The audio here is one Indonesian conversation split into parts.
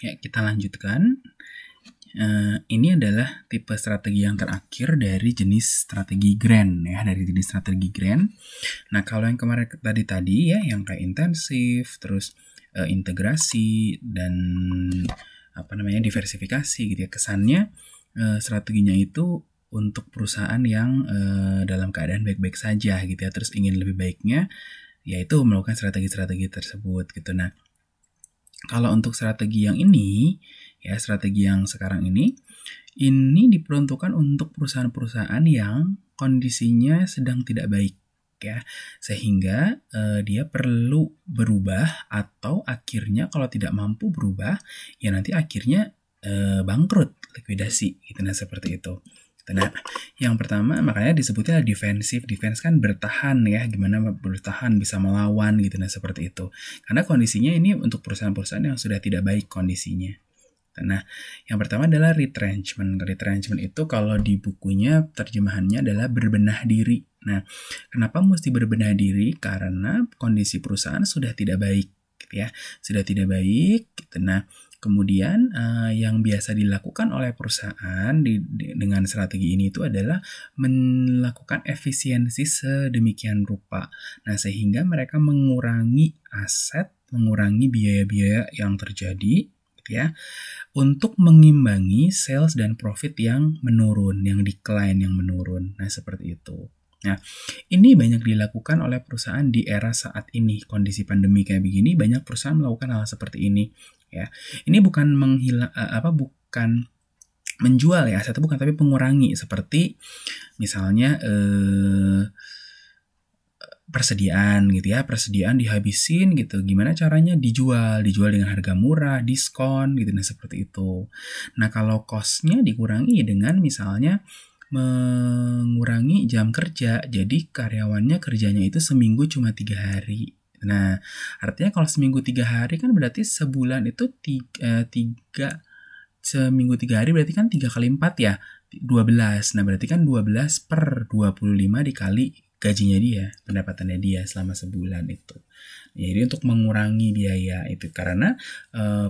Ya, kita lanjutkan. Ini adalah tipe strategi yang terakhir dari jenis strategi grand ya, dari jenis strategi grand. Nah, kalau yang kemarin tadi ya, yang kayak intensif, terus integrasi dan diversifikasi gitu ya. Kesannya strateginya itu untuk perusahaan yang dalam keadaan baik-baik saja gitu ya, terus ingin lebih baiknya yaitu melakukan strategi-strategi tersebut gitu. Nah, kalau untuk strategi yang ini, ya strategi yang sekarang ini diperuntukkan untuk perusahaan-perusahaan yang kondisinya sedang tidak baik ya, sehingga dia perlu berubah atau akhirnya kalau tidak mampu berubah, ya nanti akhirnya bangkrut, likuidasi gitu. Nah, seperti itu. Nah, yang pertama makanya disebutnya defensif. Defense kan bertahan ya, gimana bertahan bisa melawan gitu. Nah, seperti itu. Karena kondisinya ini untuk perusahaan-perusahaan yang sudah tidak baik kondisinya. Nah, yang pertama adalah retrenchment. Retrenchment itu kalau di bukunya terjemahannya adalah berbenah diri. Nah, kenapa mesti berbenah diri? Karena kondisi perusahaan sudah tidak baik gitu ya. Sudah tidak baik gitu. Nah, kemudian yang biasa dilakukan oleh perusahaan dengan strategi ini itu adalah melakukan efisiensi sedemikian rupa. Nah, sehingga mereka mengurangi aset, mengurangi biaya-biaya yang terjadi gitu ya, untuk mengimbangi sales dan profit yang menurun, yang decline, yang menurun. Nah, seperti itu. Nah, ini banyak dilakukan oleh perusahaan di era saat ini, kondisi pandemi kayak begini, banyak perusahaan melakukan hal seperti ini ya. Ini bukan bukan menjual ya, asetnya bukan, tapi mengurangi, seperti misalnya persediaan gitu ya, persediaan dihabisin gitu, gimana caranya dijual dengan harga murah, diskon gitu, nah seperti itu. Nah, kalau cost-nya dikurangi dengan misalnya mengurangi jam kerja, jadi karyawannya kerjanya itu seminggu cuma 3 hari. Nah, artinya kalau seminggu 3 hari kan berarti sebulan itu seminggu 3 hari berarti kan 3 kali 4 ya, 12. Nah, berarti kan 12 per 25 dikali gajinya dia, pendapatannya dia selama sebulan itu. Jadi untuk mengurangi biaya itu, karena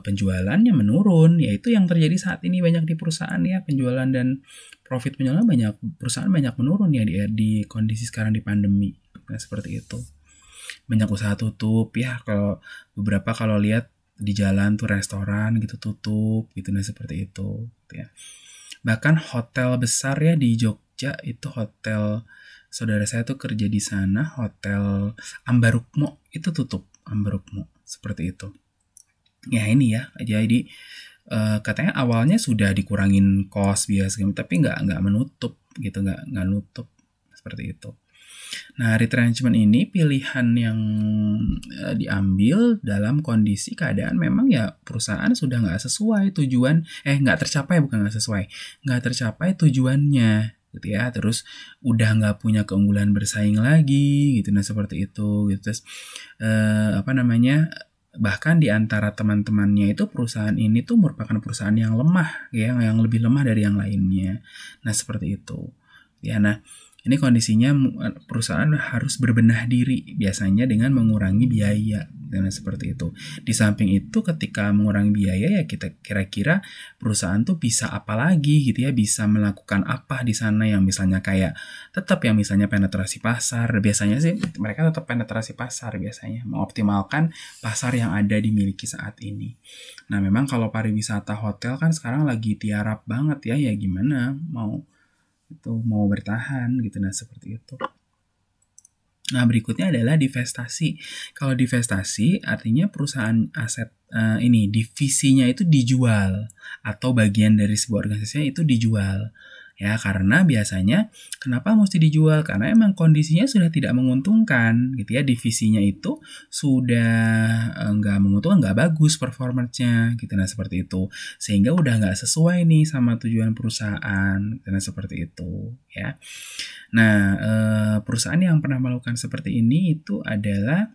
penjualannya menurun, yaitu yang terjadi saat ini banyak di perusahaan ya, penjualan dan profit penjualan banyak, perusahaan banyak menurun ya di kondisi sekarang di pandemi. Nah, seperti itu. Banyak usaha tutup ya, kalau lihat di jalan tuh restoran gitu tutup gitu, nah seperti itu gitu ya. Bahkan hotel besar ya di Jogja itu, hotel saudara saya tuh kerja di sana, Hotel Ambarukmo itu tutup, Ambarukmo seperti itu. Ya ini ya, jadi katanya awalnya sudah dikurangin cost biasa, tapi nggak menutup gitu, nggak nutup seperti itu. Nah, retrenchment ini pilihan yang diambil dalam kondisi keadaan memang ya perusahaan sudah nggak sesuai tujuan, nggak tercapai, bukan nggak sesuai, nggak tercapai tujuannya gitu ya, terus udah nggak punya keunggulan bersaing lagi gitu, nah seperti itu gitu. Terus bahkan di antara teman-temannya itu perusahaan ini tuh merupakan perusahaan yang lemah ya, yang lebih lemah dari yang lainnya. Nah, seperti itu ya. Nah, ini kondisinya perusahaan harus berbenah diri biasanya dengan mengurangi biaya dan seperti itu. Di samping itu, ketika mengurangi biaya ya kita kira-kira perusahaan tuh bisa apa lagi gitu ya, bisa melakukan apa di sana, yang misalnya kayak tetap yang misalnya penetrasi pasar. Biasanya sih mereka tetap penetrasi pasar, biasanya mengoptimalkan pasar yang ada dimiliki saat ini. Nah, memang kalau pariwisata hotel kan sekarang lagi tiarap banget ya, ya gimana mau bertahan gitu, nah seperti itu. Nah, berikutnya adalah divestasi. Kalau divestasi artinya perusahaan aset ini divisinya itu dijual, atau bagian dari sebuah organisasi itu dijual. Ya, karena biasanya kenapa mesti dijual? Karena emang kondisinya sudah tidak menguntungkan gitu ya. Divisinya itu sudah nggak menguntungkan, nggak bagus performanya gitu. Nah, seperti itu. Sehingga udah nggak sesuai nih sama tujuan perusahaan. Karena seperti itu ya. Nah, perusahaan yang pernah melakukan seperti ini itu adalah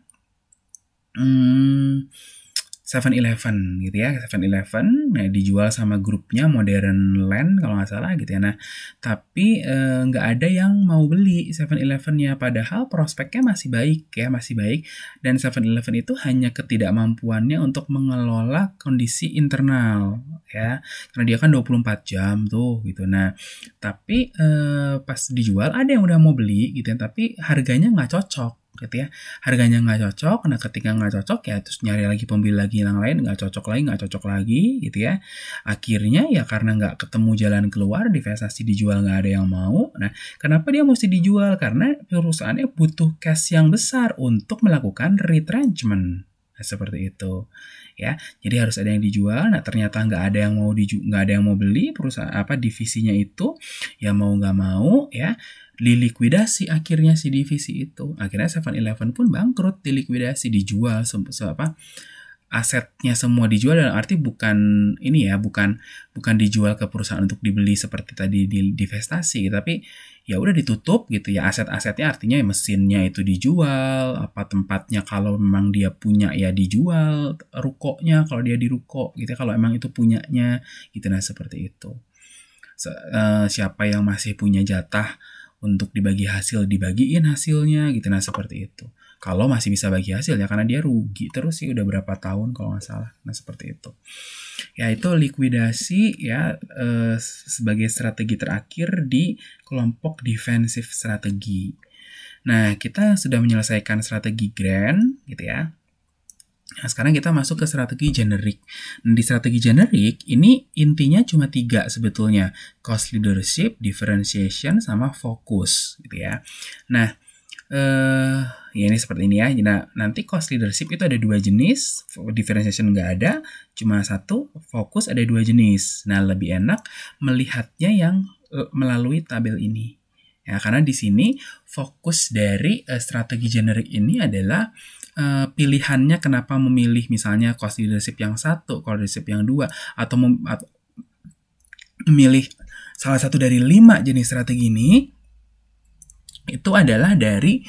7-Eleven gitu ya, 7-Eleven, nah dijual sama grupnya Modern Land kalau nggak salah gitu ya. Nah, tapi nggak ada yang mau beli 7-Eleven-nya, padahal prospeknya masih baik ya, masih baik. Dan 7-Eleven itu hanya ketidakmampuannya untuk mengelola kondisi internal ya, karena dia kan 24 jam tuh gitu. Nah, tapi pas dijual ada yang udah mau beli gitu ya, tapi harganya nggak cocok gitu ya, harganya nggak cocok. Nah, ketika nggak cocok ya terus nyari lagi pembeli lagi yang lain, nggak cocok lagi gitu ya. Akhirnya ya karena nggak ketemu jalan keluar, divestasi dijual nggak ada yang mau. Nah, kenapa dia mesti dijual? Karena perusahaannya butuh cash yang besar untuk melakukan retrenchment. Nah, seperti itu ya. Jadi harus ada yang dijual. Nah, ternyata nggak ada yang mau beli perusahaan divisinya itu, ya mau nggak mau ya dilikuidasi akhirnya si divisi itu. Akhirnya 7-Eleven pun bangkrut, dilikuidasi, dijual asetnya semua dijual, dalam arti bukan ini ya, bukan dijual ke perusahaan untuk dibeli seperti tadi di divestasi, tapi ya udah ditutup gitu ya aset-asetnya, artinya mesinnya itu dijual, tempatnya kalau memang dia punya ya dijual, rukonya kalau dia di ruko gitu ya, kalau emang itu punyanya gitu. Nah, seperti itu. Siapa yang masih punya jatah untuk dibagi hasil, dibagiin hasilnya gitu. Nah, seperti itu. Kalau masih bisa bagi hasil ya, karena dia rugi terus sih udah berapa tahun kalau nggak salah. Nah, seperti itu. Ya, itu likuidasi ya sebagai strategi terakhir di kelompok defensive strategi. Nah, kita sudah menyelesaikan strategi grand gitu ya. Nah, sekarang kita masuk ke strategi generik. Di strategi generik ini intinya cuma 3 sebetulnya. Cost leadership, differentiation, sama fokus gitu ya. Nah, ya ini seperti ini ya. Nah, nanti cost leadership itu ada 2 jenis, differentiation nggak ada, cuma 1, fokus ada 2 jenis. Nah, lebih enak melihatnya yang melalui tabel ini. Ya, karena di sini fokus dari strategi generik ini adalah pilihannya kenapa memilih misalnya cost leadership yang 1, cost leadership yang 2, atau memilih salah satu dari 5 jenis strategi ini, itu adalah dari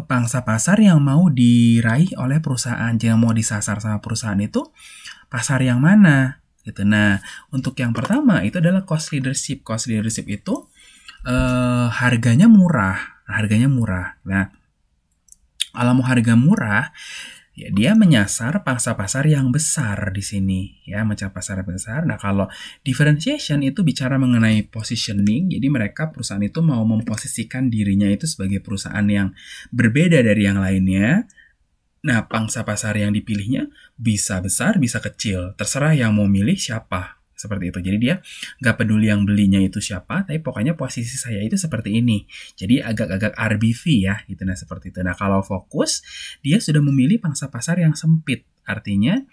pangsa pasar yang mau diraih oleh perusahaan, yang mau disasar sama perusahaan itu pasar yang mana gitu. Nah, untuk yang pertama itu adalah cost leadership. Cost leadership itu harganya murah. Nah, kalau mau harga murah, ya dia menyasar pangsa pasar yang besar di sini, ya, mencari pasar besar. Nah, kalau differentiation itu bicara mengenai positioning, jadi perusahaan itu mau memposisikan dirinya itu sebagai perusahaan yang berbeda dari yang lainnya. Nah, pangsa pasar yang dipilihnya bisa besar, bisa kecil, terserah yang mau milih siapa. Seperti itu. Jadi dia nggak peduli yang belinya itu siapa, tapi pokoknya posisi saya itu seperti ini. Jadi agak-agak RBV ya, gitu. Nah, seperti itu. Nah, kalau fokus, dia sudah memilih pangsa pasar yang sempit. Artinya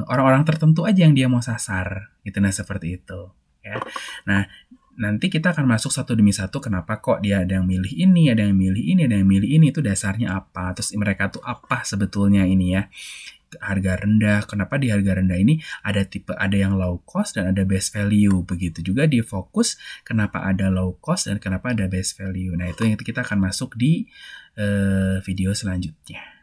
orang-orang tertentu aja yang dia mau sasar, gitu. Nah, seperti itu. Ya. Nah, nanti kita akan masuk satu demi satu. Kenapa kok dia ada yang milih ini, ada yang milih ini, ada yang milih ini? Itu dasarnya apa? Terus mereka tuh apa sebetulnya ini ya? Harga rendah. Kenapa di harga rendah ini ada yang low cost dan ada best value. Begitu juga di fokus, kenapa ada low cost dan kenapa ada best value. Nah, itu yang kita akan masuk di video selanjutnya.